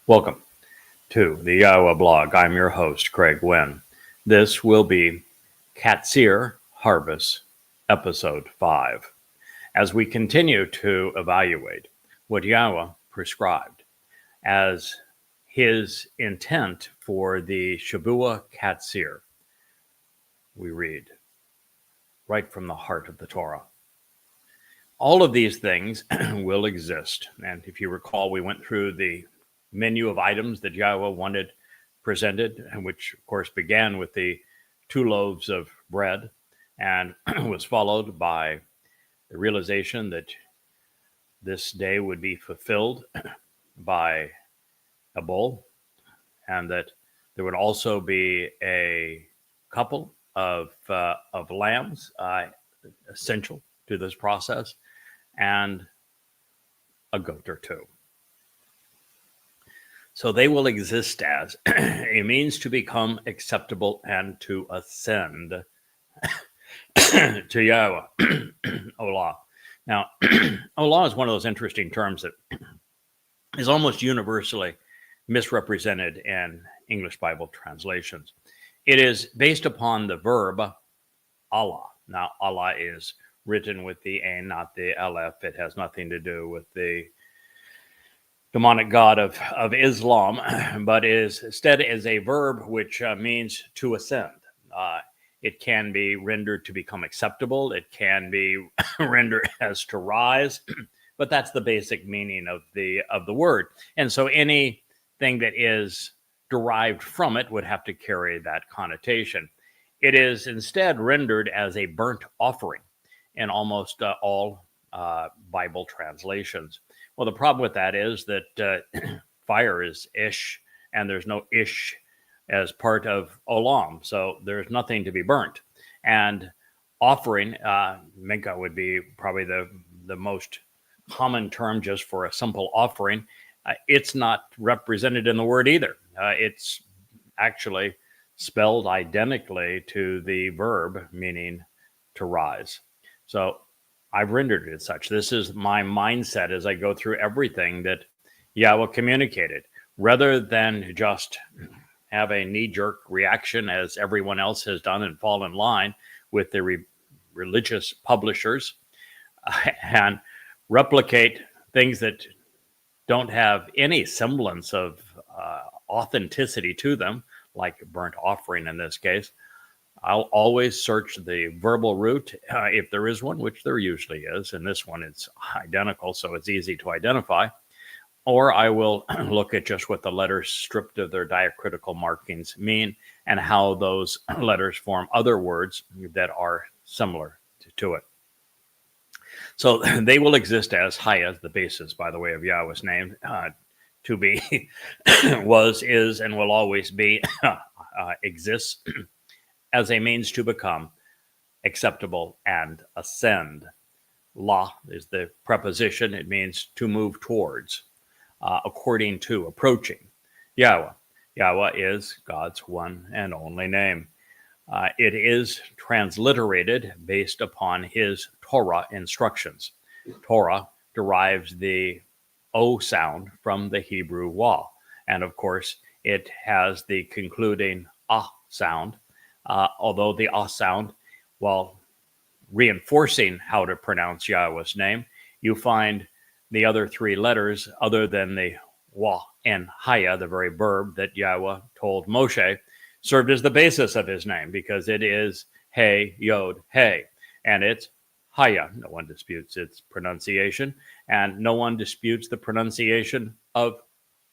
Welcome to the YAHOWAH blog. I'm your host, Craig Winn. This will be Qatsyr-Harvest, episode 5, as we continue to evaluate what YAHOWAH prescribed as his intent for the Shavua Qatsyr. We read right from the heart of the Torah. All of these things will exist. And if you recall, we went through the menu of items that YAHOWAH wanted presented, and which of course began with the 2 loaves of bread and was followed by the realization that this day would be fulfilled by a bull, and that there would also be a couple of lambs essential to this process, and a goat or 2. So they will exist as a means to become acceptable and to ascend to YAHOWAH. Olah. Now, Olah is one of those interesting terms that is almost universally misrepresented in English Bible translations. It is based upon the verb Allah. Now, Allah is written with the Ain, not the Aleph. It has nothing to do with the demonic god of Islam, but instead is a verb which means to ascend. It can be rendered to become acceptable. It can be rendered as to rise, but that's the basic meaning of the word. And so anything that is derived from it would have to carry that connotation. It is instead rendered as a burnt offering in almost all Bible translations. Well, the problem with that is that fire is ish, and there's no ish as part of olam, so there's nothing to be burnt. And offering, minka would be probably the most common term just for a simple offering. It's not represented in the word either. It's actually spelled identically to the verb meaning to rise. So I've rendered it as such. This is my mindset as I go through everything that YAHOWAH communicated, rather than just have a knee-jerk reaction as everyone else has done and fall in line with the religious publishers and replicate things that don't have any semblance of authenticity to them, like burnt offering in this case. I'll always search the verbal root if there is one, which there usually is. And this one is identical, so it's easy to identify. Or I will look at just what the letters stripped of their diacritical markings mean and how those letters form other words that are similar to it. So they will exist as Haya, the basis, by the way, of YAHOWAH's name, to be, was, is, and will always be, exists as a means to become acceptable and ascend. La is the preposition. It means to move towards, according to, approaching. YAHOWAH. YAHOWAH is God's one and only name. It is transliterated based upon his Torah instructions. Torah derives the O sound from the Hebrew Wah. And of course, it has the concluding Ah sound. Although the Ah sound, while reinforcing how to pronounce YAHOWAH's name, you find the other 3 letters, other than the Wah and Haya, the very verb that YAHOWAH told Moshe, served as the basis of his name, because it is Hey, Yod, Hey, and it's Haya. No one disputes its pronunciation, and no one disputes the pronunciation of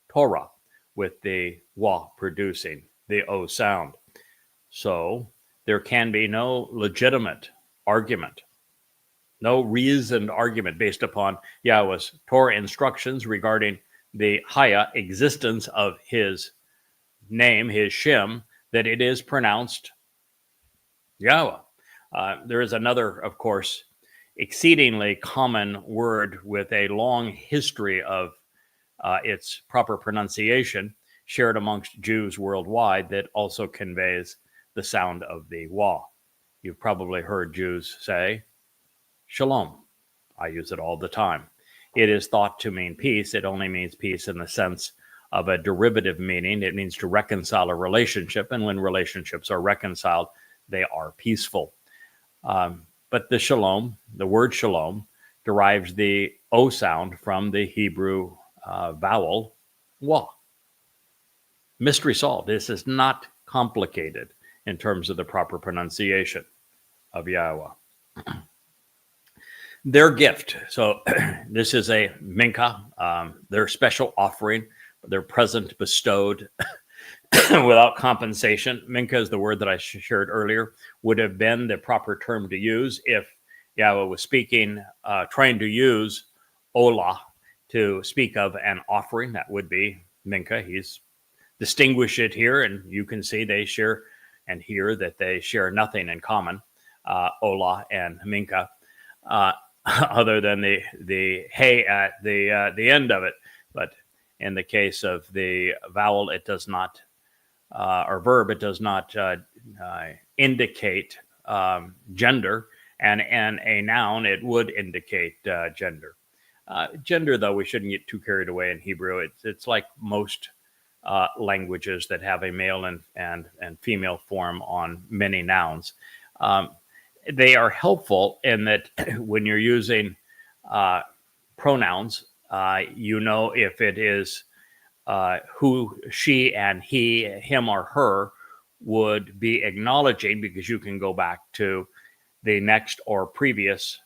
Torah, with the Wah producing the O sound. So there can be no legitimate argument, no reasoned argument based upon YAHOWAH's Torah instructions regarding the Haya existence of his name, his Shem, that it is pronounced YAHOWAH. There is another, of course, exceedingly common word with a long history of its proper pronunciation, shared amongst Jews worldwide, that also conveys the sound of the Wah. You've probably heard Jews say, Shalom. I use it all the time. It is thought to mean peace. It only means peace in the sense of a derivative meaning. It means to reconcile a relationship, and when relationships are reconciled, they are peaceful. But the shalom, the word shalom, derives the O sound from the Hebrew vowel wa. Mystery solved. This is not complicated in terms of the proper pronunciation of Yahowah. Their gift. So this is a mincha, their special offering, their present bestowed without compensation. Mincha is the word that I shared earlier, would have been the proper term to use if Yahowah was speaking, trying to use olah to speak of an offering. That would be mincha. He's distinguished it here, and you can see they share and hear that they share nothing in common, olah and mincha, other than the hey at the end of it. But in the case of the vowel, it does not, or verb, it does not indicate gender, and a noun, it would indicate gender. Gender, though, we shouldn't get too carried away in Hebrew. It's like most languages that have a male and female form on many nouns. They are helpful in that when you're using pronouns, you know if it is who she and he, him or her would be acknowledging, because you can go back to the next or previous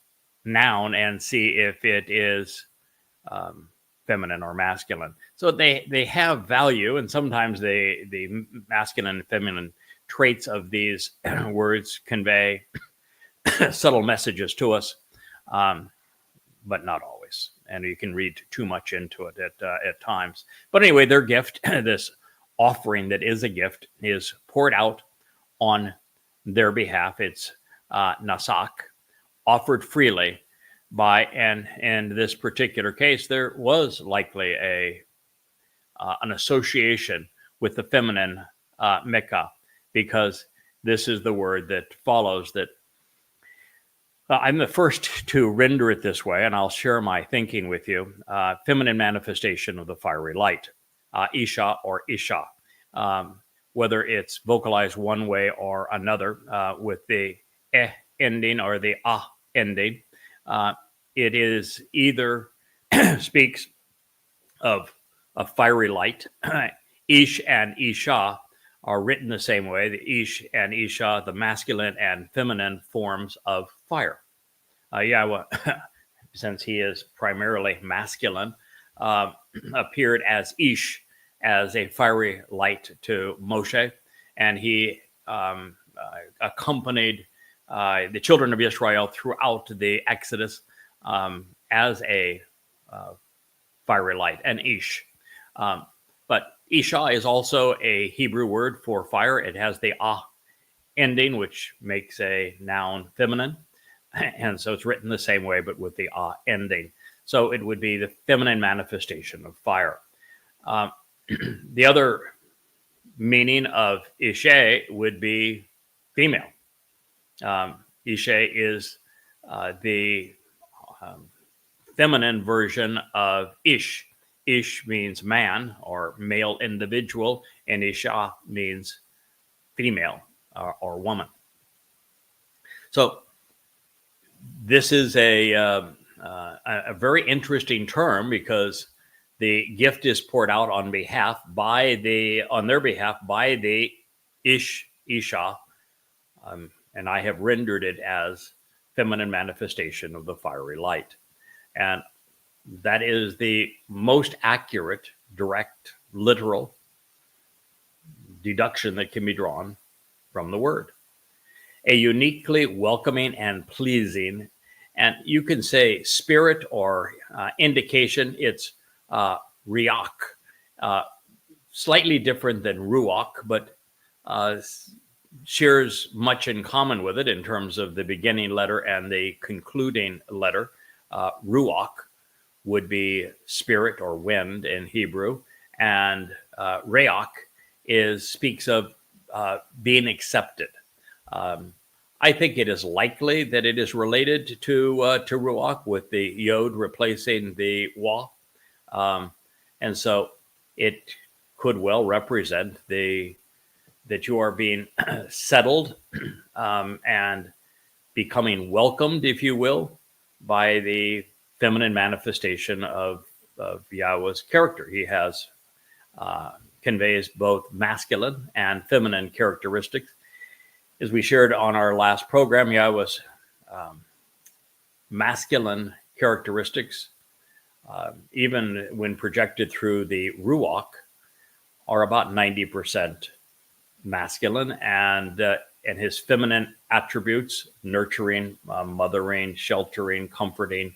noun and see if it is feminine or masculine. So they have value, and sometimes the masculine and feminine traits of these words convey subtle messages to us, but not always. And you can read too much into it at times. But anyway, their gift, this offering that is a gift, is poured out on their behalf. It's nasak, offered freely by, and in this particular case, there was likely an association with the feminine mikah, because this is the word that follows that. I'm the first to render it this way, and I'll share my thinking with you. Feminine manifestation of the fiery light, Isha or Isha, whether it's vocalized one way or another with the eh ending or the ah ending. It is either speaks of a fiery light. Ish and Isha are written the same way. The Ish and Isha, the masculine and feminine forms of fire. Yahowah, since he is primarily masculine, appeared as Ish, as a fiery light to Moshe, and he accompanied the children of Israel throughout the Exodus as a fiery light, an Ish. But Isha is also a Hebrew word for fire. It has the ah ending, which makes a noun feminine. And so it's written the same way, but with the ah ending. So it would be the feminine manifestation of fire. The other meaning of Ishe would be female. Ishe is the feminine version of Ish. Ish means man or male individual, and Isha means female or woman. So this is a very interesting term, because the gift is poured out on their behalf by the Isha, and I have rendered it as feminine manifestation of the fiery light. And that is the most accurate, direct, literal deduction that can be drawn from the word. A uniquely welcoming and pleasing, and you can say spirit or indication. It's riach, slightly different than ruach, but shares much in common with it in terms of the beginning letter and the concluding letter. Ruach would be spirit or wind in Hebrew, and reach speaks of being accepted. I think it is likely that it is related to ruach, with the yod replacing the wa, and so it could well represent that you are being settled and becoming welcomed, if you will, by the feminine manifestation of Yahweh's character. He has conveys both masculine and feminine characteristics. As we shared on our last program, Yahweh's masculine characteristics, even when projected through the Ruach, are about 90% masculine, and his feminine attributes, nurturing, mothering, sheltering, comforting,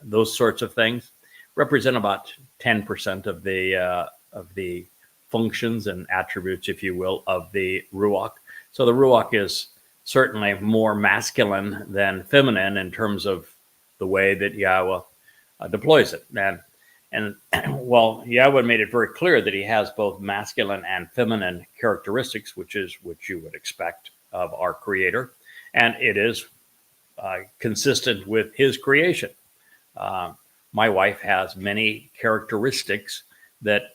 those sorts of things, represent about 10% of the functions and attributes, if you will, of the Ruach. So the Ruach is certainly more masculine than feminine in terms of the way that Yahweh deploys it. And well, Yahweh made it very clear that he has both masculine and feminine characteristics, which is what you would expect of our Creator. And it is consistent with his creation. My wife has many characteristics that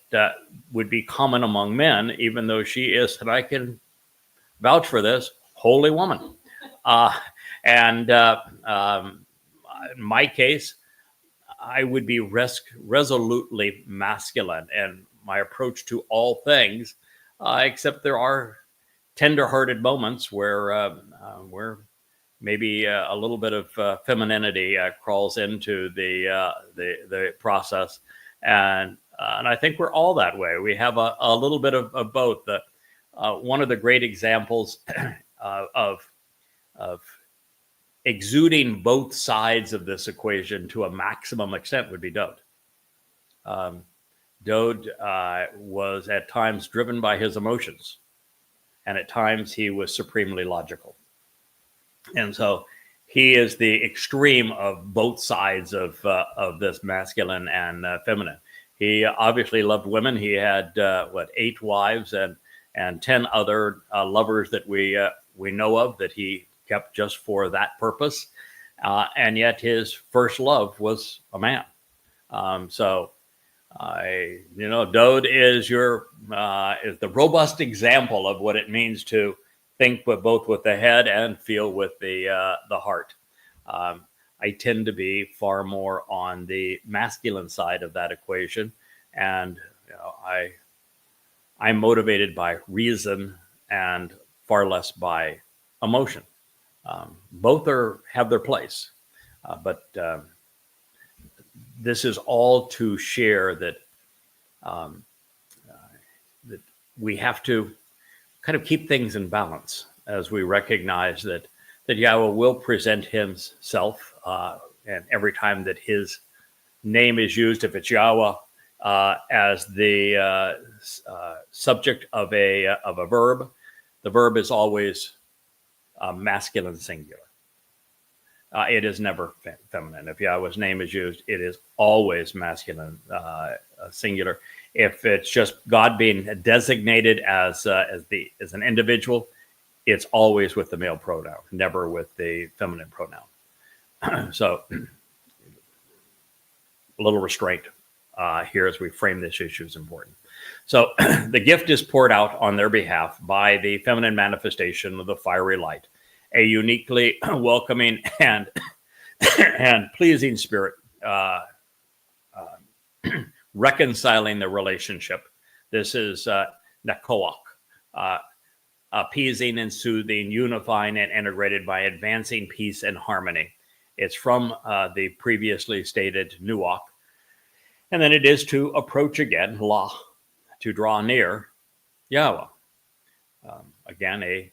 would be common among men, even though she is, and I can vouch for this, holy woman. In my case, I would be resolutely masculine in my approach to all things, except there are tender-hearted moments where maybe a little bit of femininity crawls into the process, and I think we're all that way. We have a little bit of both. One of the great examples of exuding both sides of this equation to a maximum extent would be Dode. Dode was at times driven by his emotions, and at times he was supremely logical. And so he is the extreme of both sides of this masculine and feminine. He obviously loved women. He had 8 wives and 10 other lovers that we know of that he kept just for that purpose, and yet his first love was a man. Dode is the robust example of what it means to think both with the head and feel with the heart. I tend to be far more on the masculine side of that equation, and I'm motivated by reason and far less by emotion. Both have their place, but this is all to share that that we have to kind of keep things in balance as we recognize that Yahweh will present himself, and every time that his name is used, if it's Yahweh as the subject of a verb, the verb is always masculine singular. It is never feminine. If Yahweh's name is used, it is always masculine singular. If it's just God being designated as an individual, it's always with the male pronoun, never with the feminine pronoun. So a little restraint here as we frame this issue is important. So the gift is poured out on their behalf by the feminine manifestation of the fiery light, a uniquely welcoming and pleasing spirit, reconciling the relationship. This is Nakoach, appeasing and soothing, unifying and integrated by advancing peace and harmony. It's from the previously stated Nuach. And then it is to approach again, La, to draw near Yahweh. Again, a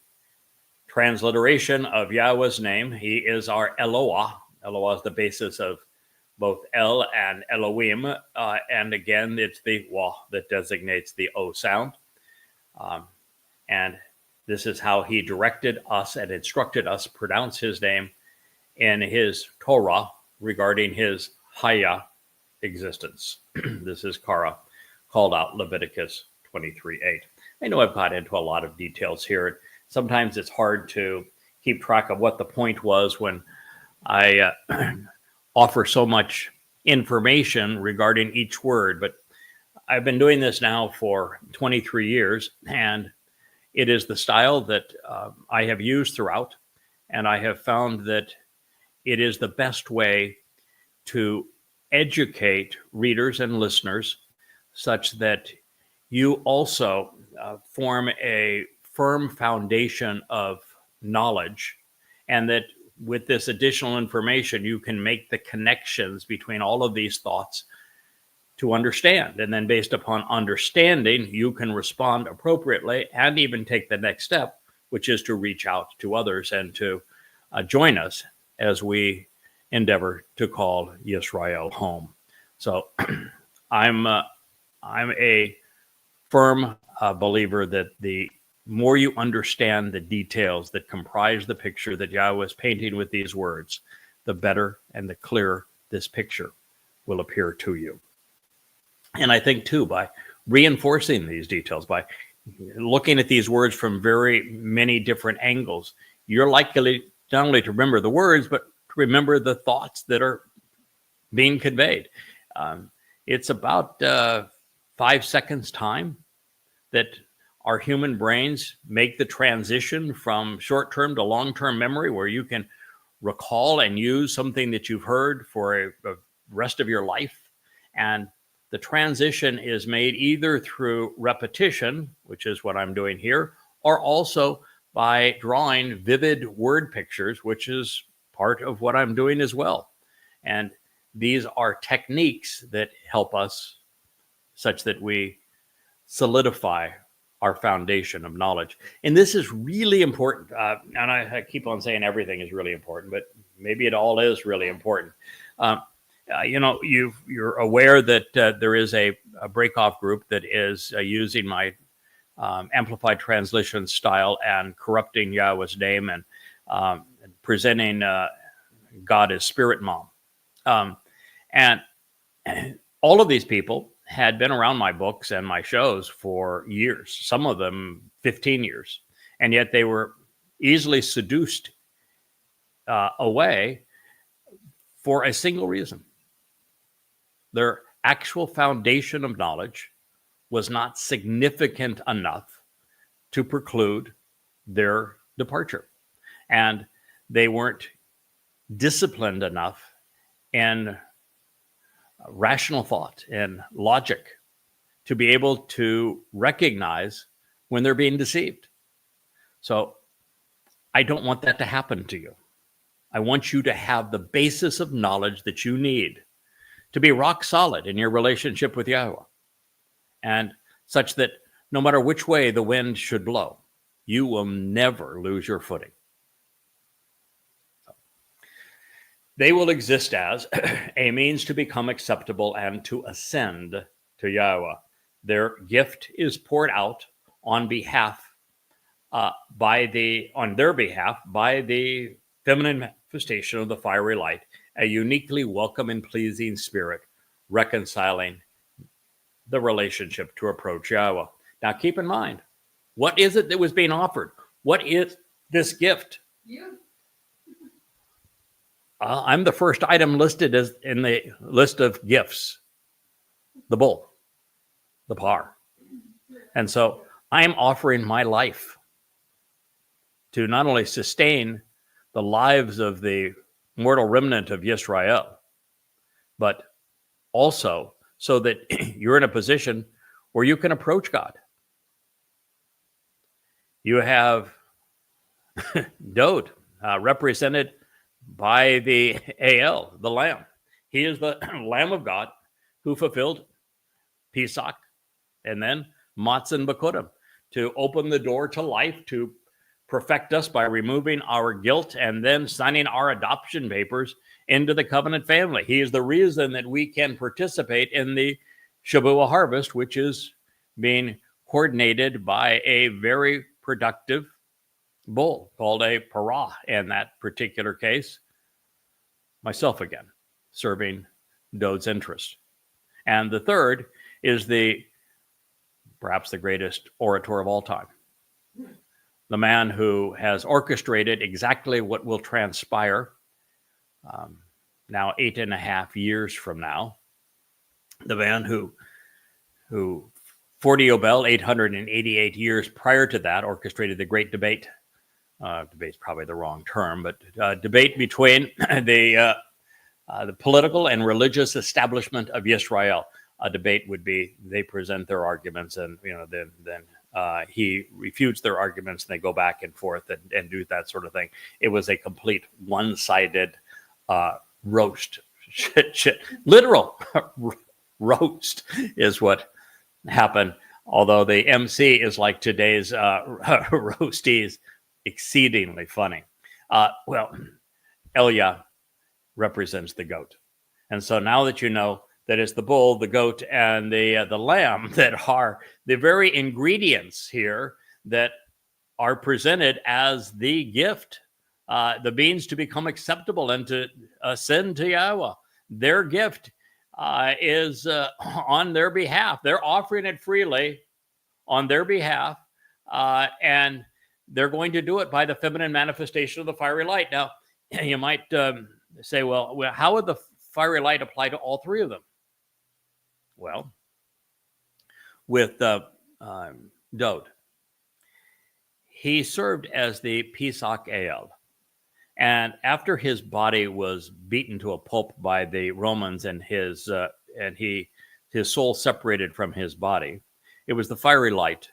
transliteration of Yahweh's name. He is our Eloah. Eloah is the basis of both El and Elohim. And again, it's the Wah that designates the O sound. And this is how he directed us and instructed us pronounce his name in his Torah regarding his Haya existence. This is Kara, called out Leviticus 23:8. I know I've got into a lot of details here. Sometimes it's hard to keep track of what the point was when I offer so much information regarding each word, but I've been doing this now for 23 years, and it is the style that I have used throughout, and I have found that it is the best way to educate readers and listeners such that you also form a firm foundation of knowledge, and that with this additional information, you can make the connections between all of these thoughts to understand. And then based upon understanding, you can respond appropriately and even take the next step, which is to reach out to others and to join us as we endeavor to call Yisrael home. So I'm a firm believer that the more you understand the details that comprise the picture that Yahweh is painting with these words, the better and the clearer this picture will appear to you. And I think, too, by reinforcing these details, by looking at these words from very many different angles, you're likely not only to remember the words, but to remember the thoughts that are being conveyed. It's about 5 seconds time that our human brains make the transition from short-term to long-term memory, where you can recall and use something that you've heard for the rest of your life. And the transition is made either through repetition, which is what I'm doing here, or also by drawing vivid word pictures, which is part of what I'm doing as well. And these are techniques that help us such that we solidify our foundation of knowledge. And this is really important. And I keep on saying everything is really important, but maybe it all is really important. You're aware that there is a breakoff group that is using my amplified translation style and corrupting Yahweh's name and presenting God as Spirit Mom. And all of these people had been around my books and my shows for years, some of them 15 years, and yet they were easily seduced away for a single reason. Their actual foundation of knowledge was not significant enough to preclude their departure. And they weren't disciplined enough in rational thought and logic to be able to recognize when they're being deceived. So I don't want that to happen to you. I want you to have the basis of knowledge that you need to be rock solid in your relationship with Yahweh, and such that no matter which way the wind should blow, you will never lose your footing. They will exist as a means to become acceptable and to ascend to Yahweh. Their gift is poured out on their behalf by the feminine manifestation of the fiery light, a uniquely welcome and pleasing spirit, reconciling the relationship to approach Yahweh. Now keep in mind, what is it that was being offered? What is this gift? You. I'm the first item listed as in the list of gifts, the bull, the par. And so I'm offering my life to not only sustain the lives of the mortal remnant of Yisrael, but also so that you're in a position where you can approach God. You have Dode represented by the AL, the Lamb. He is the Lamb of God who fulfilled Pesach and then Matzah B'Kodim to open the door to life, to perfect us by removing our guilt and then signing our adoption papers into the covenant family. He is the reason that we can participate in the Qatsyr-Harvest, which is being coordinated by a very productive bull called a parah in that particular case. Myself again, serving Dode's interest. And the third is perhaps the greatest orator of all time. The man who has orchestrated exactly what will transpire now 8.5 years from now. The man who who 40 Yobel, 888 years prior to that, orchestrated the great debate. Debate's probably the wrong term, but debate between the political and religious establishment of Israel. A debate would be they present their arguments, and then he refutes their arguments, and they go back and forth and do that sort of thing. It was a complete one-sided roast. Shit. Literal roast is what happened. Although the MC is like today's roasties, exceedingly funny. Well, Elia represents the goat. And so now that you know that it's the bull, the goat, and the lamb that are the very ingredients here that are presented as the gift, the beings to become acceptable and to ascend to Yahowah. Their gift is on their behalf. They're offering it freely on their behalf, and they're going to do it by the feminine manifestation of the fiery light. Now, you might say, well, how would the fiery light apply to all three of them? Well, with Dode, he served as the Pesach El. And after his body was beaten to a pulp by the Romans and his soul separated from his body, it was the fiery light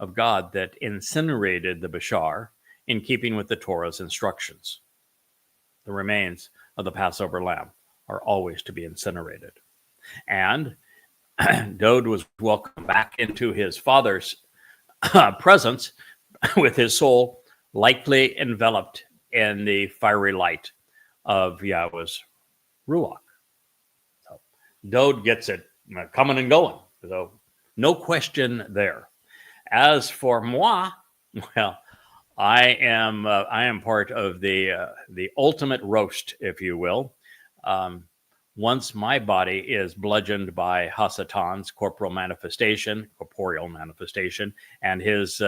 of God that incinerated the Bashar in keeping with the Torah's instructions. The remains of the Passover lamb are always to be incinerated. And Dode was welcomed back into his father's presence with his soul likely enveloped in the fiery light of Yahweh's Ruach. So Dode gets it coming and going. So no question there. As for moi, well, I am part of the ultimate roast, if you will. Once my body is bludgeoned by Hasatan's corporeal manifestation, and his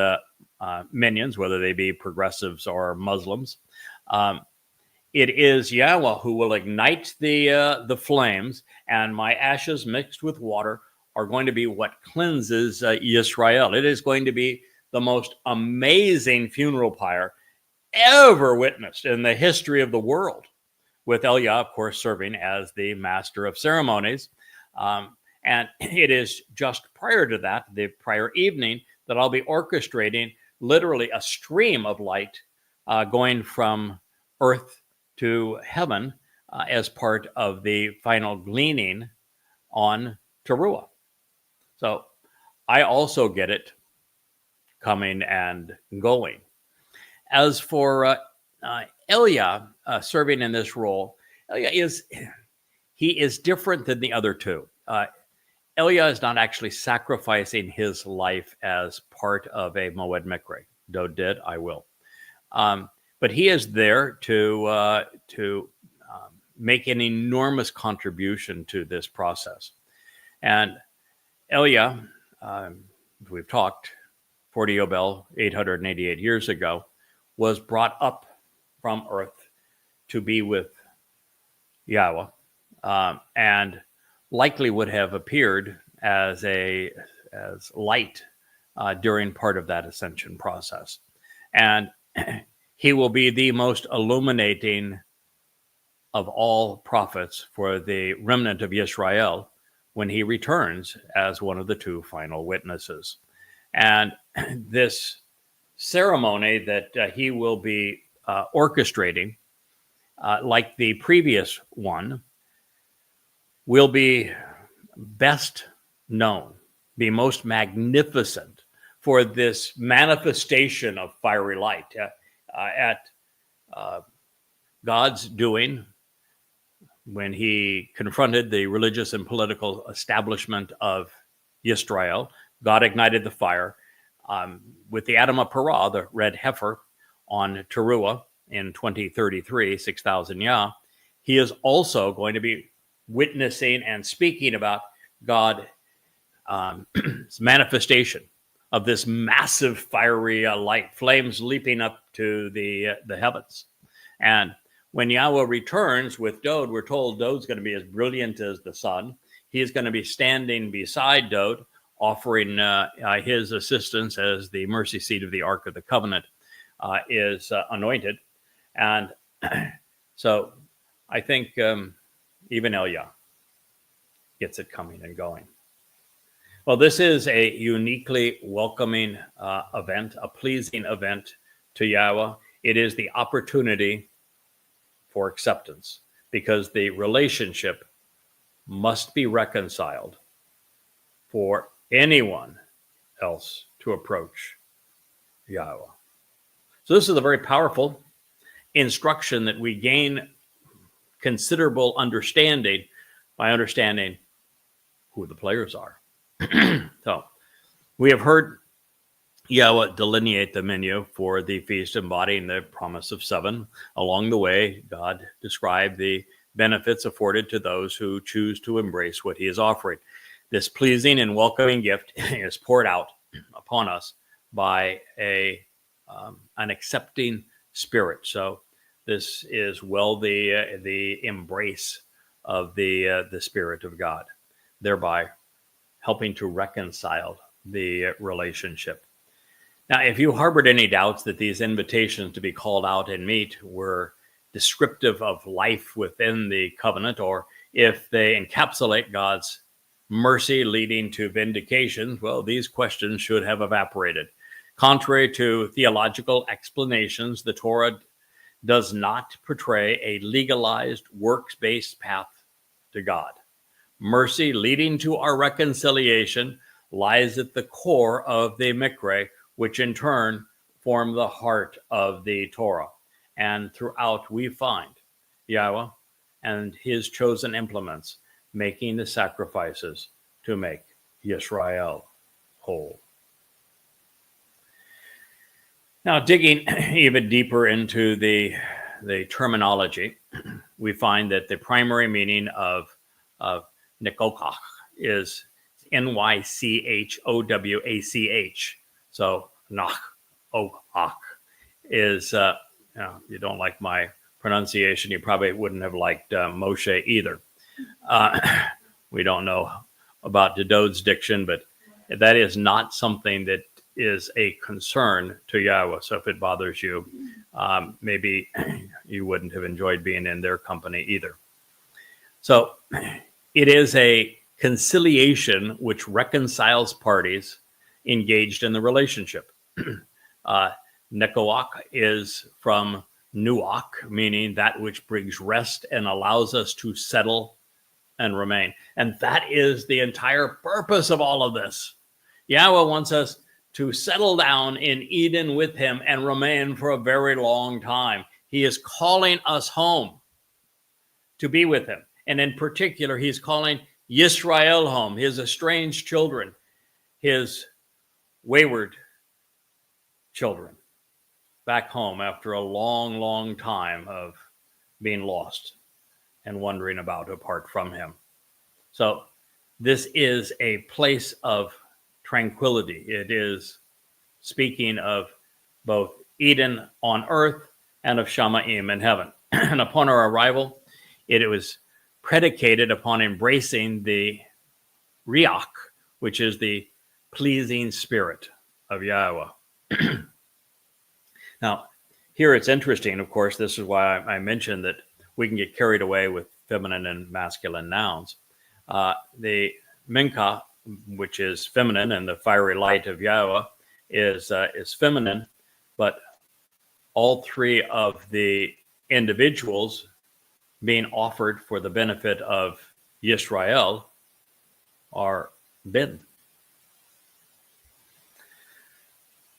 minions, whether they be progressives or Muslims, it is Yahowah who will ignite the flames, and my ashes mixed with water are going to be what cleanses Yisrael. It is going to be the most amazing funeral pyre ever witnessed in the history of the world, with Elia, of course, serving as the master of ceremonies. And it is just prior to that, the prior evening, that I'll be orchestrating literally a stream of light going from earth to heaven as part of the final gleaning on Towrah. So I also get it coming and going. As for Elia serving in this role, Elia is different than the other two. Elia is not actually sacrificing his life as part of a Moed Mikre. Dode did, I will. But he is there to make an enormous contribution to this process. And Elia, we've talked, 40 Yobel, 888 years ago, was brought up from earth to be with Yahowah, and likely would have appeared as light during part of that ascension process. And he will be the most illuminating of all prophets for the remnant of Yisrael when he returns as one of the two final witnesses. And this ceremony that he will be orchestrating, like the previous one, will be best known, be most magnificent for this manifestation of fiery light at God's doing when he confronted the religious and political establishment of Yisrael. God ignited the fire with the Adam of Parah, the red heifer, on Towrah in 2033, 6,000 Yah. He is also going to be witnessing and speaking about God's manifestation of this massive fiery light, flames leaping up to the heavens. And when Yahowah returns with Dode, we're told Dode's going to be as brilliant as the sun. He is going to be standing beside Dode offering his assistance as the mercy seat of the Ark of the Covenant is anointed. And so I think even Elia gets it coming and going. Well, this is a uniquely welcoming event, a pleasing event to Yahweh. It is the opportunity for acceptance, because the relationship must be reconciled for anyone else to approach Yahweh. So this is a very powerful instruction that we gain considerable understanding by understanding who the players are. So we have heard Yahweh delineate the menu for the feast embodying the promise of 7. Along the way, God described the benefits afforded to those who choose to embrace what he is offering. This pleasing and welcoming gift is poured out upon us by an accepting spirit. So this is the embrace of the Spirit of God, thereby helping to reconcile the relationship. Now, if you harbored any doubts that these invitations to be called out and meet were descriptive of life within the covenant, or if they encapsulate God's mercy leading to vindication, well, these questions should have evaporated. Contrary to theological explanations, the Torah does not portray a legalized works-based path to God. Mercy leading to our reconciliation lies at the core of the Mikra, which in turn form the heart of the Torah. And throughout we find Yahweh and his chosen implements making the sacrifices to make Yisrael whole. Now, digging even deeper into the terminology, we find that the primary meaning of Nikochach is Nychowach. So Nach Ochach is, you don't like my pronunciation, you probably wouldn't have liked Moshe either. We don't know about Dodod's diction, but that is not something that is a concern to Yahweh. So if it bothers you, maybe you wouldn't have enjoyed being in their company either. So it is a conciliation which reconciles parties engaged in the relationship. Nekoach is from nuach, meaning that which brings rest and allows us to settle and remain. And that is the entire purpose of all of this. Yahweh wants us to settle down in Eden with him and remain for a very long time. He is calling us home to be with him. And in particular, he's calling Yisrael home, his estranged children, his wayward children, back home after a long, long time of being lost and wandering about apart from him. So this is a place of tranquility. It is speaking of both Eden on earth and of Shamaim in heaven. And upon our arrival, it was predicated upon embracing the Riach, which is the pleasing spirit of Yahweh. Now, here it's interesting, of course, this is why I mentioned that we can get carried away with feminine and masculine nouns. The Minka, which is feminine, and the fiery light of Yahweh is feminine, but all three of the individuals being offered for the benefit of Yisrael are bin.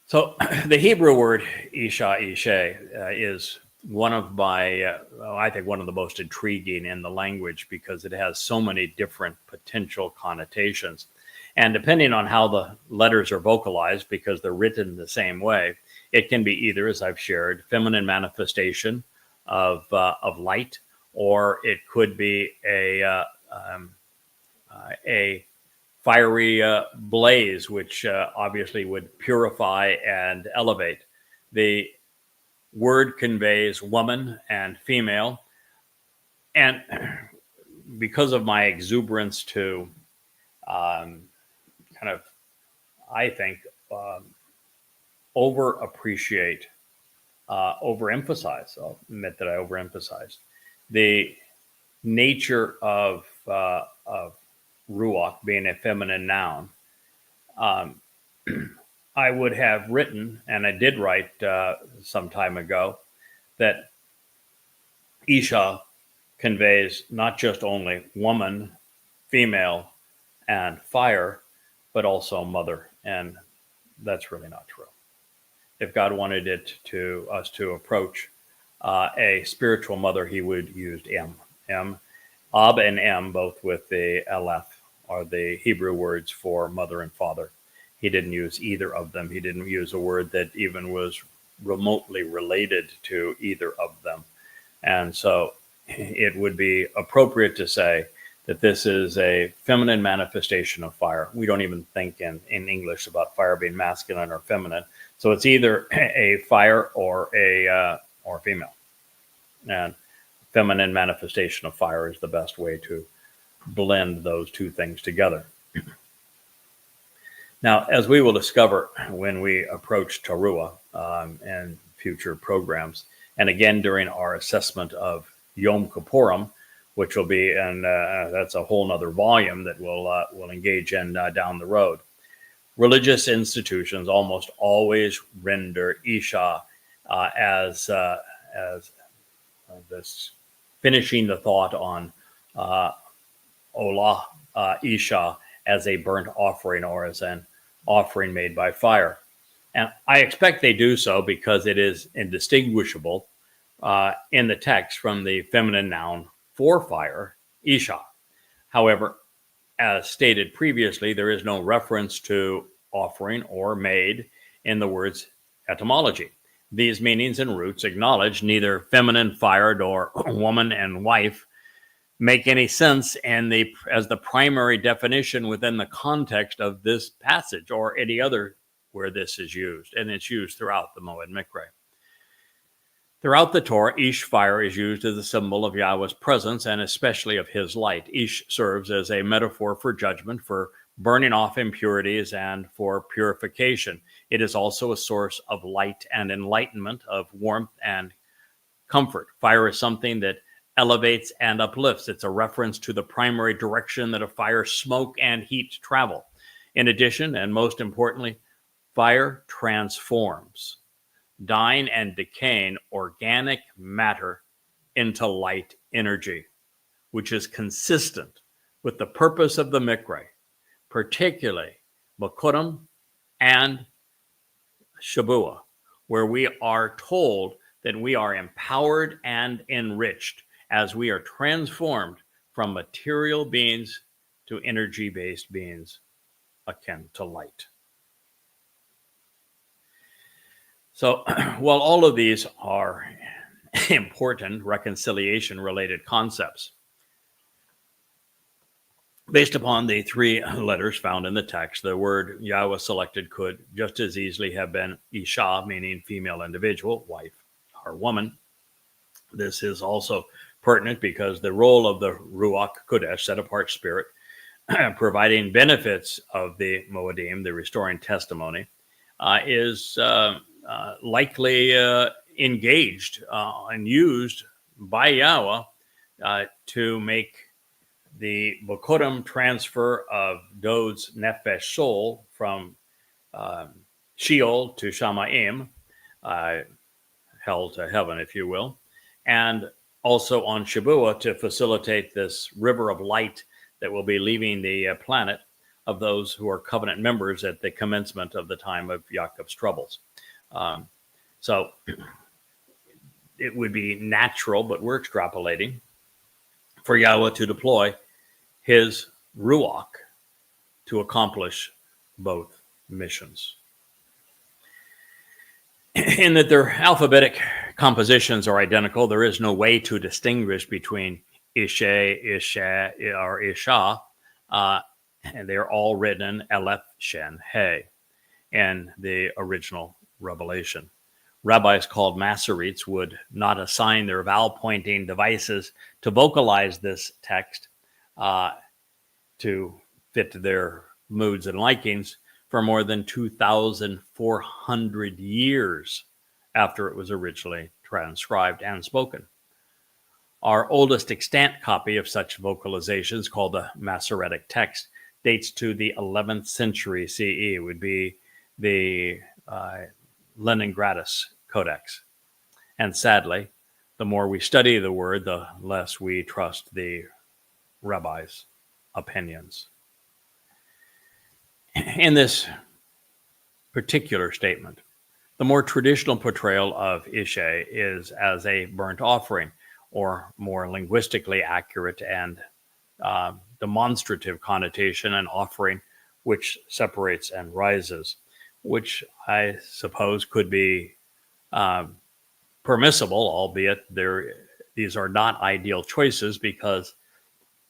So the Hebrew word Isha Ishe is one of my, I think one of the most intriguing in the language, because it has so many different potential connotations. And depending on how the letters are vocalized, because they're written the same way, it can be either, as I've shared, feminine manifestation of light, or it could be a fiery blaze, which obviously would purify and elevate. The word conveys woman and female. And because of my exuberance to kind kind of, I think, overappreciate, overemphasize. I'll admit that I overemphasized the nature of ruach being a feminine noun. I would have written, and I did write some time ago, that Isha conveys not just only woman, female, and fire, but also mother. And that's really not true. If God wanted us to approach a spiritual mother, he would use M. Ab and M, both with the Aleph, are the Hebrew words for mother and father. He didn't use either of them. He didn't use a word that even was remotely related to either of them. And so it would be appropriate to say that this is a feminine manifestation of fire. We don't even think in English about fire being masculine or feminine. So it's either a fire or a female. And feminine manifestation of fire is the best way to blend those two things together. Now, as we will discover when we approach Towrah and future programs, and again during our assessment of Yom Kippurim, which will be, and that's a whole nother volume that we'll engage in down the road. Religious institutions almost always render Isha as this finishing the thought on Olah Isha as a burnt offering or as an offering made by fire. And I expect they do so because it is indistinguishable in the text from the feminine noun for fire, Isha. However, as stated previously, there is no reference to offering or made in the word's etymology. These meanings and roots acknowledge neither feminine fire nor woman and wife make any sense as the primary definition within the context of this passage or any other where this is used, and it's used throughout the Moed Mikra. Throughout the Torah, Ish fire is used as a symbol of Yahweh's presence and especially of his light. Ish serves as a metaphor for judgment, for burning off impurities, and for purification. It is also a source of light and enlightenment, of warmth and comfort. Fire is something that elevates and uplifts. It's a reference to the primary direction that a fire's smoke and heat travel. In addition, and most importantly, fire transforms dying and decaying organic matter into light energy, which is consistent with the purpose of the Mikra, particularly Bikurim and Shabuah, where we are told that we are empowered and enriched as we are transformed from material beings to energy-based beings akin to light. So while all of these are important reconciliation-related concepts, based upon the three letters found in the text, the word Yahweh selected could just as easily have been Isha, meaning female individual, wife or woman. This is also pertinent because the role of the Ruach Kodesh, set-apart spirit, providing benefits of the Moedim, the restoring testimony, is likely engaged and used by Yahweh to make the Bikurim transfer of Dod's Nefesh soul from Sheol to Shamayim, hell to heaven, if you will, and also on Shabuah to facilitate this river of light that will be leaving the planet of those who are covenant members at the commencement of the time of Yaakov's troubles. So it would be natural, but we're extrapolating, for Yahweh to deploy his Ruach to accomplish both missions. In that their alphabetic compositions are identical, there is no way to distinguish between Ishe, Isha, or Isha, and they're all written in Aleph, Shen, He in the original revelation. Rabbis called Masoretes would not assign their vowel pointing devices to vocalize this text to fit their moods, and likings for more than 2,400 years after it was originally transcribed and spoken. Our oldest extant copy of such vocalizations, called the Masoretic text, dates to the 11th century CE. It would be the Leningradus Codex. And sadly, the more we study the word, the less we trust the rabbis' opinions. In this particular statement, the more traditional portrayal of Ishe is as a burnt offering, or more linguistically accurate and demonstrative connotation, an offering which separates and rises, which I suppose could be permissible, albeit these are not ideal choices, because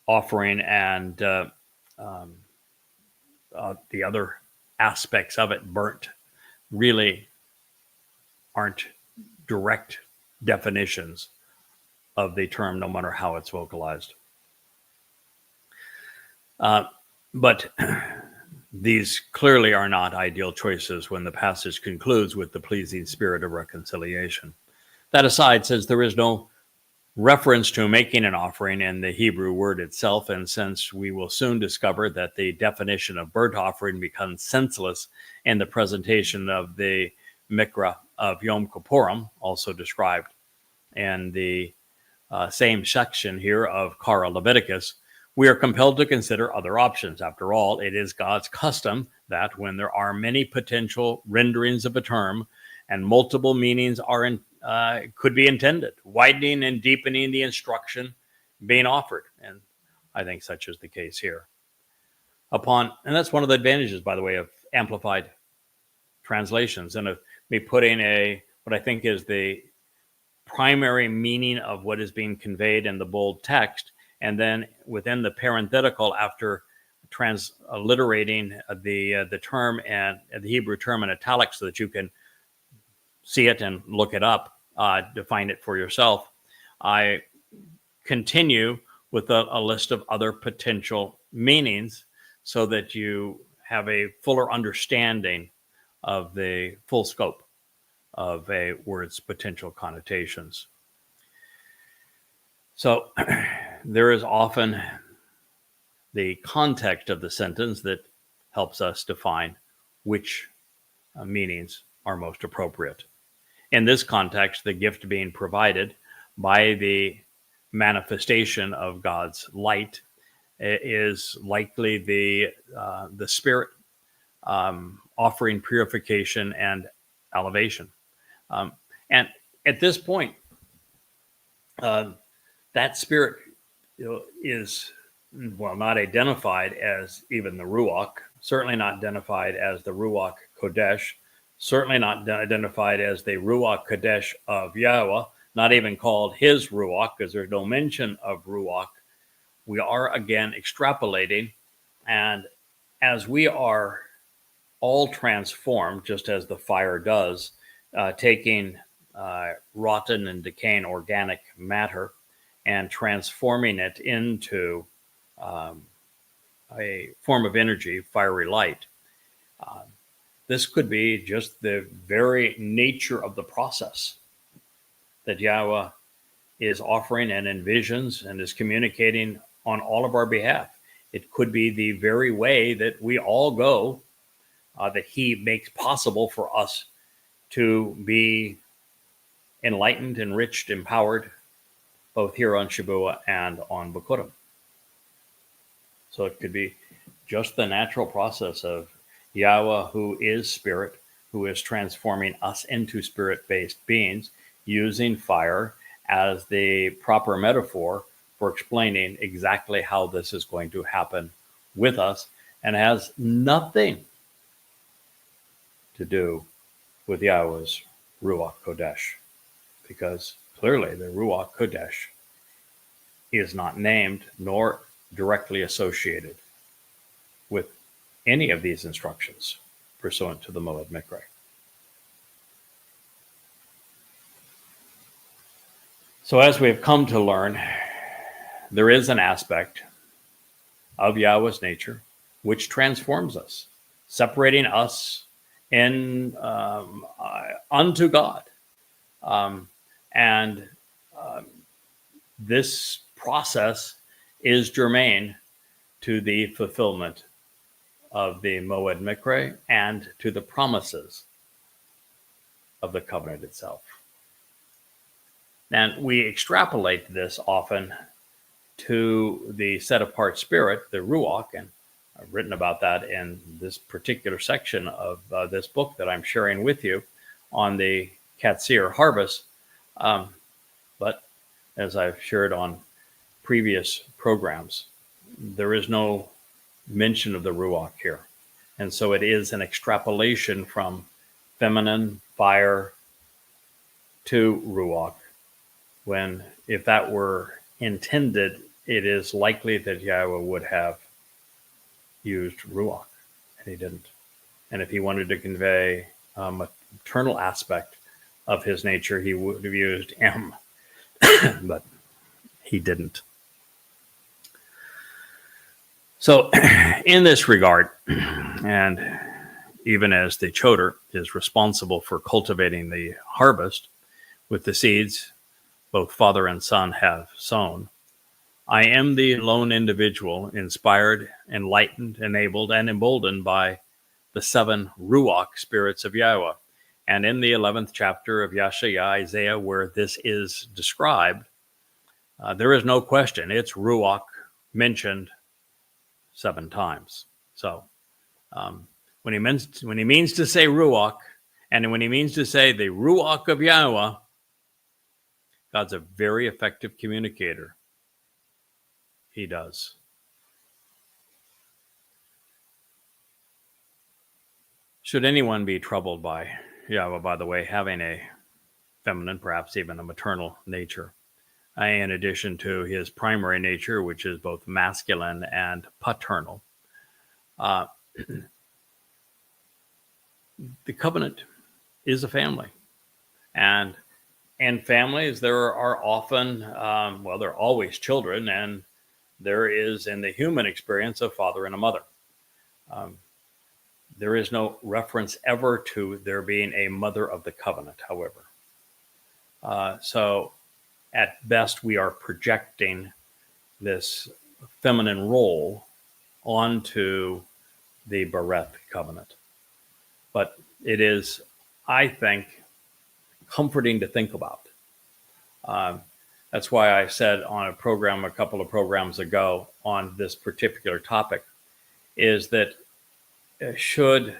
offering and the other aspects of it, burnt, really aren't direct definitions of the term, no matter how it's vocalized. But these clearly are not ideal choices when the passage concludes with the pleasing spirit of reconciliation. That aside, since there is no reference to making an offering in the Hebrew word itself, and since we will soon discover that the definition of burnt offering becomes senseless in the presentation of the Mikra of Yom Kippurim, also described in the same section here of Kara Leviticus, we are compelled to consider other options. After all, it is God's custom that when there are many potential renderings of a term and multiple meanings could be intended, widening and deepening the instruction being offered. And I think such is the case here. And that's one of the advantages, by the way, of amplified translations, and of me putting what I think is the primary meaning of what is being conveyed in the bold text, and then within the parenthetical, after transliterating the term and the Hebrew term in italics, so that you can see it and look it up, define it for yourself, I continue with a list of other potential meanings, so that you have a fuller understanding of the full scope of a word's potential connotations. So there is often the context of the sentence that helps us define which meanings are most appropriate. In this context, the gift being provided by the manifestation of God's light is likely the Spirit offering purification and elevation. And at this point, that Spirit is, not identified as even the Ruach, certainly not identified as the Ruach Kodesh, certainly not identified as the Ruach Kodesh of Yahweh, not even called his Ruach, because there's no mention of Ruach. We are again extrapolating, and as we are all transformed, just as the fire does, taking rotten and decaying organic matter and transforming it into a form of energy, fiery light. This could be just the very nature of the process that Yahweh is offering and envisions and is communicating on all of our behalf. It could be the very way that we all go, that he makes possible for us to be enlightened, enriched, empowered, both here on Shabbat and on Bikurim. So it could be just the natural process of Yahweh, who is spirit, who is transforming us into spirit-based beings, using fire as the proper metaphor for explaining exactly how this is going to happen with us, and has nothing to do with Yahweh's Ruach Kodesh, because clearly the Ruach Kodesh is not named nor directly associated with any of these instructions pursuant to the Moed Mikra. So as we have come to learn, there is an aspect of Yahweh's nature which transforms us, separating us in unto God. And this process is germane to the fulfillment of the Moed Mikre and to the promises of the covenant itself. And we extrapolate this often to the set-apart spirit, the Ruach, and I've written about that in this particular section of this book that I'm sharing with you on the Qatsyr-Harvest. But as I've shared on previous programs, there is no mention of the Ruach here. And so it is an extrapolation from feminine fire to Ruach, when if that were intended, it is likely that Yahowah would have used Ruach, and he didn't. And if he wanted to convey a maternal aspect of his nature, he would have used M, but he didn't. So in this regard, and even as the choder is responsible for cultivating the harvest with the seeds both father and son have sown, I am the lone individual inspired, enlightened, enabled, and emboldened by the 7 Ruach spirits of Yahowah. And in the 11th chapter of Yeshaya, Isaiah, where this is described, there is no question. It's Ruach mentioned 7 times. So when he means to say Ruach, and when he means to say the Ruach of Yahowah, God's a very effective communicator. He does. Should anyone be troubled by Yahowah, by the way, having a feminine, perhaps even a maternal nature, in addition to his primary nature, which is both masculine and paternal, the covenant is a family. And in families, there are often, there are always children, and there is in the human experience a father and a mother. There is no reference ever to there being a mother of the covenant, however. So at best, we are projecting this feminine role onto the Bereth covenant. But it is, I think, comforting to think about. That's why I said on a program a couple of programs ago on this particular topic, is that should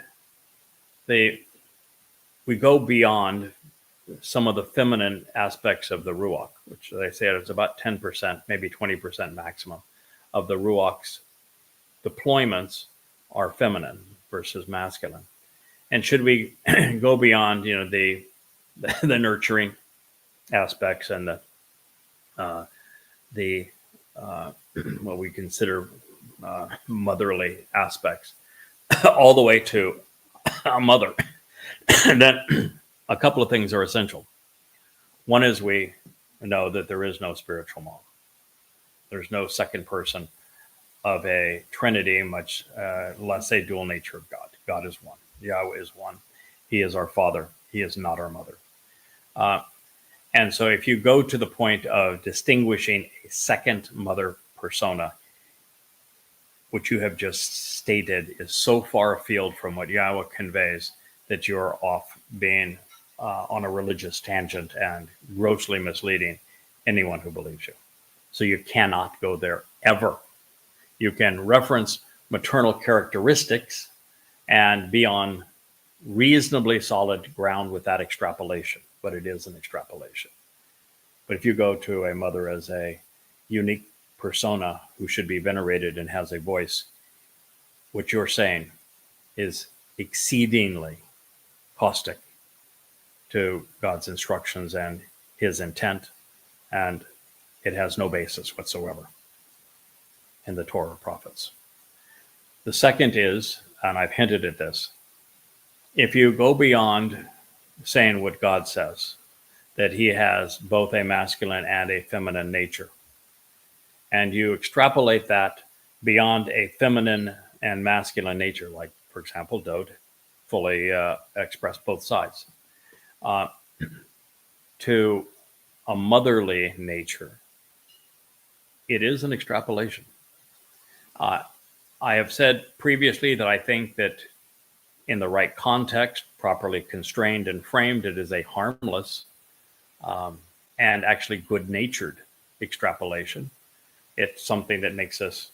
we go beyond some of the feminine aspects of the Ruach, which they say is about 10%, maybe 20% maximum of the Ruach's deployments are feminine versus masculine. And should we go beyond, the nurturing aspects and what we consider motherly aspects, all the way to a mother, and then a couple of things are essential. One is we know that there is no spiritual mom. There's no second person of a trinity, much less a dual nature of God. God is one. Yahowah is one. He is our father. He is not our mother. And so if you go to the point of distinguishing a second mother persona, which you have just stated is so far afield from what Yahowah conveys that you're off being on a religious tangent and grossly misleading anyone who believes you. So you cannot go there ever. You can reference maternal characteristics and be on reasonably solid ground with that extrapolation, but it is an extrapolation. But if you go to a mother as a unique persona who should be venerated and has a voice, what you're saying is exceedingly caustic to God's instructions and his intent, and it has no basis whatsoever in the Torah prophets. The second is, and I've hinted at this, if you go beyond saying what God says, that he has both a masculine and a feminine nature, and you extrapolate that beyond a feminine and masculine nature, like, for example, don't fully express both sides, to a motherly nature, it is an extrapolation. I have said previously that I think that in the right context, properly constrained and framed, it is a harmless and actually good-natured extrapolation. It's something that makes us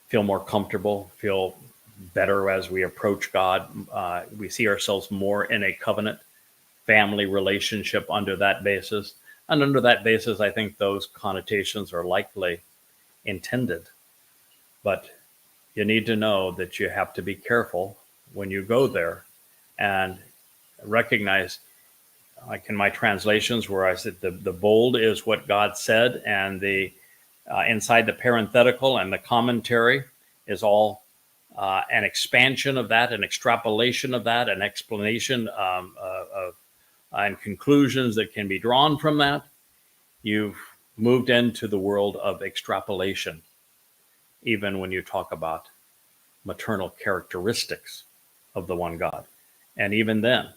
feel more comfortable, feel better as we approach God. We see ourselves more in a covenant family relationship under that basis. And under that basis, I think those connotations are likely intended. But you need to know that you have to be careful when you go there and recognize, like in my translations where I said the bold is what God said, and the inside the parenthetical and the commentary is all an expansion of that, an extrapolation of that, an explanation and conclusions that can be drawn from that. You've moved into the world of extrapolation, even when you talk about maternal characteristics of the one God. And even then,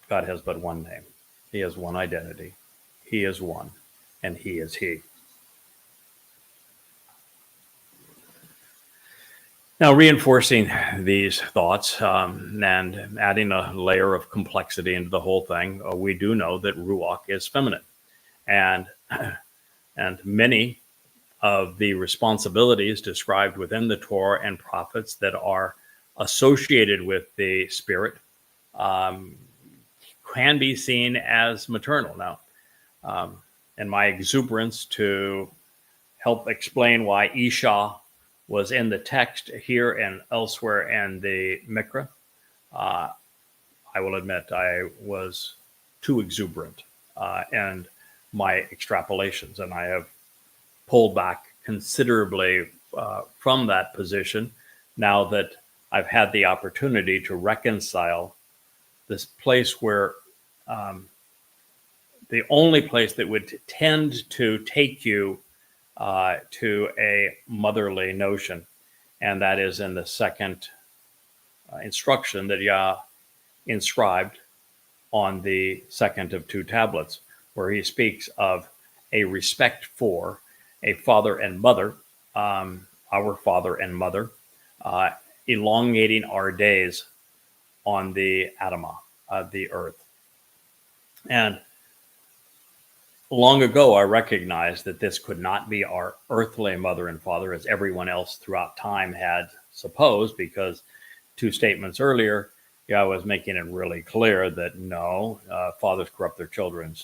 God has but one name. He has one identity. He is one, and he is he. Now, reinforcing these thoughts and adding a layer of complexity into the whole thing, we do know that Ruach is feminine. And many of the responsibilities described within the Torah and prophets that are associated with the Spirit can be seen as maternal. Now, in my exuberance to help explain why Isha was in the text here and elsewhere in the Mikra, I will admit I was too exuberant in my extrapolations, and I have pulled back considerably from that position now that I've had the opportunity to reconcile this place where the only place that would tend to take you to a motherly notion, and that is in the second instruction that Yah inscribed on the second of two tablets, where he speaks of a respect for a father and mother, our father and mother, elongating our days on the Adamah, the earth. And long ago, I recognized that this could not be our earthly mother and father, as everyone else throughout time had supposed, because two statements earlier, I was making it really clear that no, fathers corrupt their children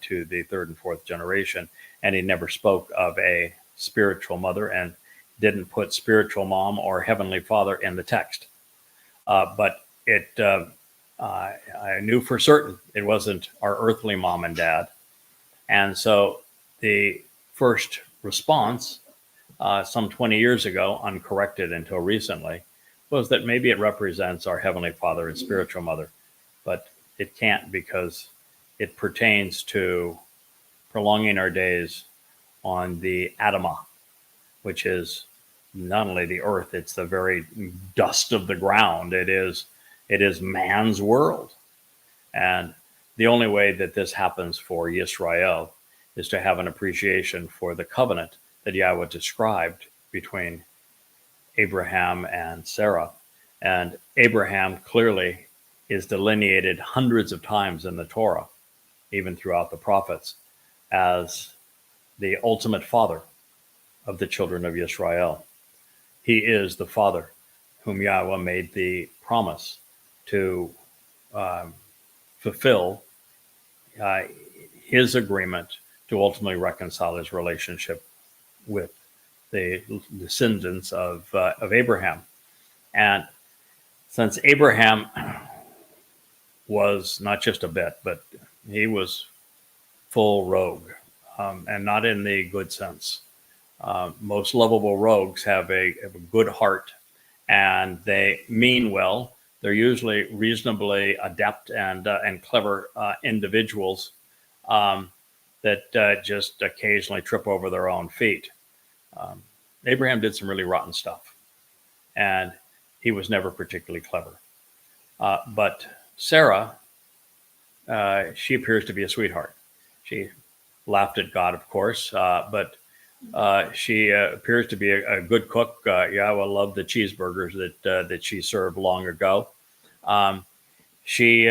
to the third and fourth generation. And he never spoke of a spiritual mother and didn't put spiritual mom or heavenly father in the text. But I knew for certain it wasn't our earthly mom and dad. And so the first response, some 20 years ago, uncorrected until recently, was that maybe it represents our heavenly father and spiritual mother, but it can't, because it pertains to prolonging our days on the Adamah, which is not only the earth, it's the very dust of the ground. It is man's world. And the only way that this happens for Yisrael is to have an appreciation for the covenant that Yahweh described between Abraham and Sarah. And Abraham clearly is delineated hundreds of times in the Torah, even throughout the prophets, as the ultimate father of the children of Yisrael. He is the father whom Yahweh made the promise to fulfill his agreement to ultimately reconcile his relationship with the descendants of Abraham. And since Abraham was not just a bit, but he was full rogue, and not in the good sense. Most lovable rogues have a good heart, and they mean well. They're usually reasonably adept and clever individuals that just occasionally trip over their own feet. Abraham did some really rotten stuff. and he was never particularly clever. But Sarah, she appears to be a sweetheart. She laughed at God, of course, but she appears to be a good cook. Yahowah loved the cheeseburgers that she served long ago. She,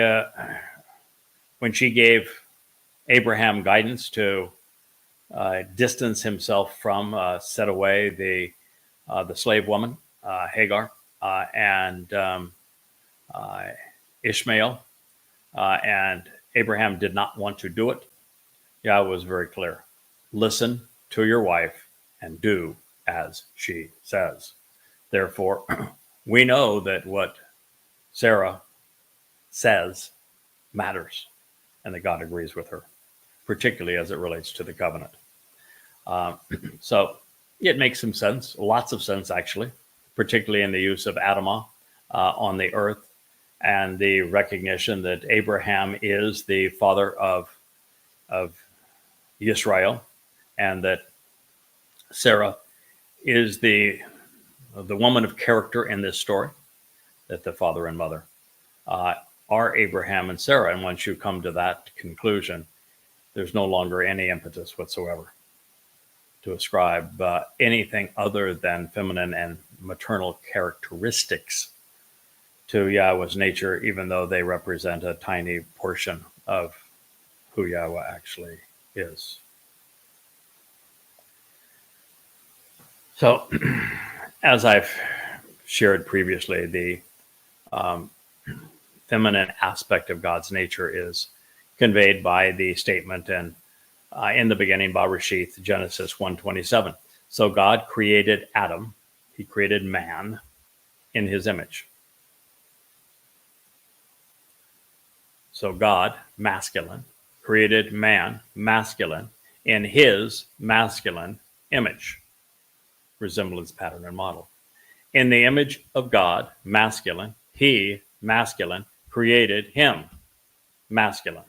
when she gave Abraham guidance to distance himself from, set away the slave woman Hagar and Ishmael, and Abraham did not want to do it, Yahowah was very clear. Listen to your wife and do as she says. Therefore, we know that what Sarah says matters and that God agrees with her, particularly as it relates to the covenant. So it makes some sense, lots of sense actually, particularly in the use of Adamah on the earth, and the recognition that Abraham is the father of Israel, and that Sarah is the woman of character in this story, that the father and mother are Abraham and Sarah. And once you come to that conclusion, there's no longer any impetus whatsoever to ascribe anything other than feminine and maternal characteristics to Yahowah's nature, even though they represent a tiny portion of who Yahowah actually is. So, as I've shared previously, the feminine aspect of God's nature is conveyed by the statement in the beginning, Bereshith, Genesis 1:27. So God created Adam, he created man in his image. So God, masculine, created man, masculine, in his masculine image, resemblance, pattern, and model. In the image of God, masculine, he, masculine, created him, masculine.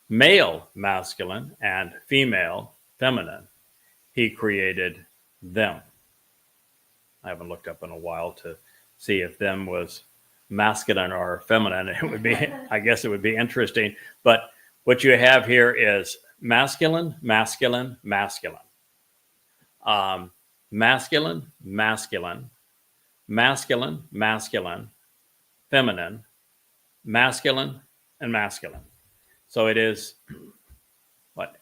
Male, masculine, and female, feminine, he created them. I haven't looked up in a while to see if them was masculine or feminine. It would be, I guess it would be interesting. But what you have here is masculine, masculine, masculine. Masculine, masculine, masculine, masculine, feminine, masculine, and masculine. So it is, what,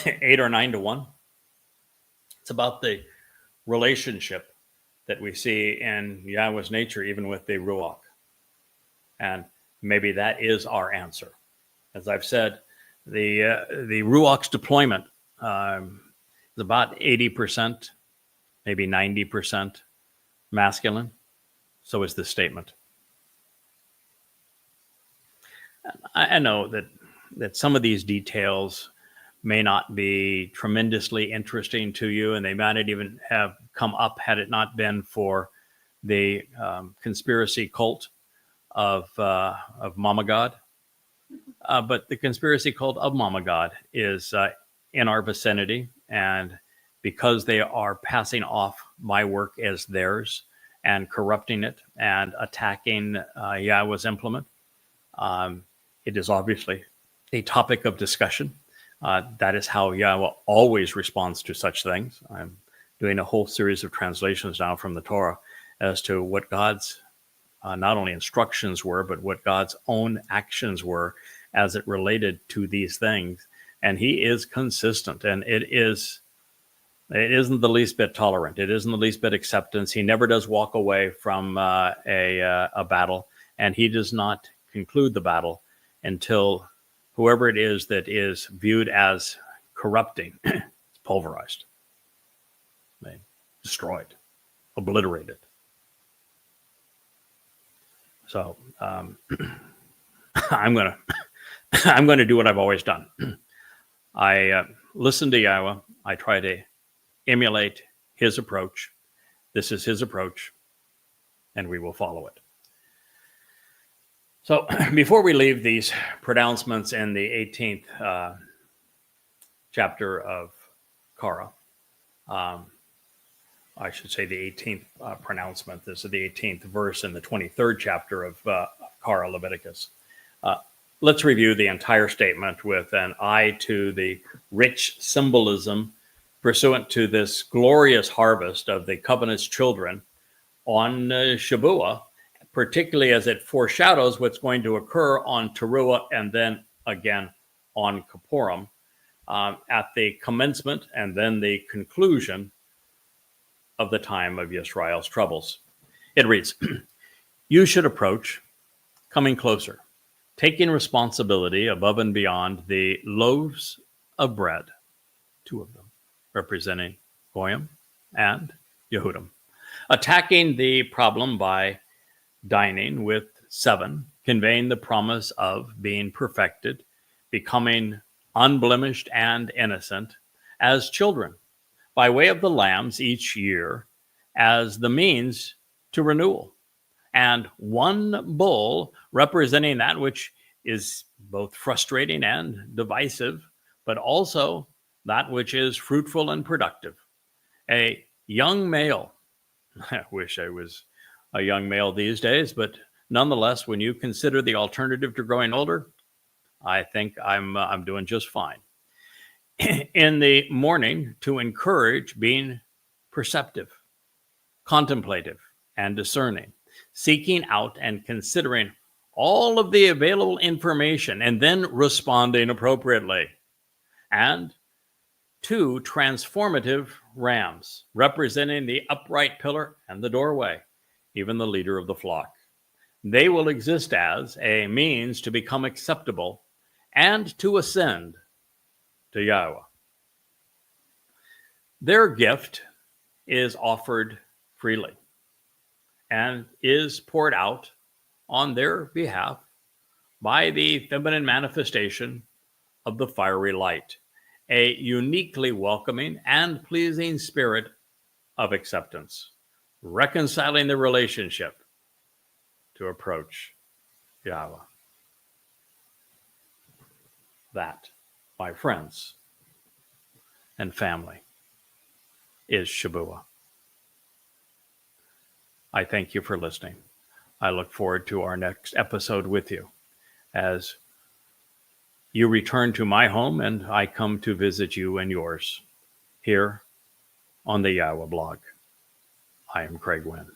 8 or 9 to 1? It's about the relationship that we see in Yahowah's nature, even with the Ruach. And maybe that is our answer. As I've said, the Ruach's deployment is about 80%, maybe 90% masculine. So is this statement. I know that some of these details may not be tremendously interesting to you, and they might not even have come up had it not been for the conspiracy cult of Mama God. But the conspiracy cult of Mama God is in our vicinity, and because they are passing off my work as theirs and corrupting it and attacking Yahowah's implement, it is obviously a topic of discussion. That is how Yahowah always responds to such things. I'm doing a whole series of translations now from the Torah as to what God's not only instructions were, but what God's own actions were as it related to these things. And he is consistent, and it isn't the least bit tolerant. It isn't the least bit acceptance. He never does walk away from a battle, and he does not conclude the battle until whoever it is that is viewed as corrupting is pulverized, destroyed, obliterated. So I'm gonna do what I've always done. I listen to Yahowah. I try to emulate his approach. This is his approach, and we will follow it. So before we leave these pronouncements in the 18th chapter of Korah, I should say the 18th pronouncement. This is the 18th verse in the 23rd chapter of Leviticus. Let's review the entire statement with an eye to the rich symbolism pursuant to this glorious harvest of the covenant's children on Shabuah, particularly as it foreshadows what's going to occur on Towrah and then again on Kippurim at the commencement and then the conclusion of the time of Yisrael's troubles. It reads, "You should approach, coming closer, taking responsibility above and beyond the loaves of bread," 2 of them, representing Goyim and Yehudim, attacking the problem by dining with 7, conveying the promise of being perfected, becoming unblemished and innocent as children, by way of the lambs each year as the means to renewal, and 1 bull representing that which is both frustrating and divisive, but also that which is fruitful and productive. A young male. I wish I was a young male these days, but nonetheless, when you consider the alternative to growing older, I think I'm doing just fine. In the morning, to encourage being perceptive, contemplative, and discerning, seeking out and considering all of the available information and then responding appropriately. And 2 transformative rams, representing the upright pillar and the doorway, even the leader of the flock. They will exist as a means to become acceptable and to ascend to Yahowah. Their gift is offered freely and is poured out on their behalf by the feminine manifestation of the fiery light, a uniquely welcoming and pleasing spirit of acceptance, reconciling the relationship to approach Yahowah. That, my friends and family, is Shabuah. I thank you for listening. I look forward to our next episode with you as you return to my home and I come to visit you and yours here on the YAHOWAH blog. I am Craig Winn.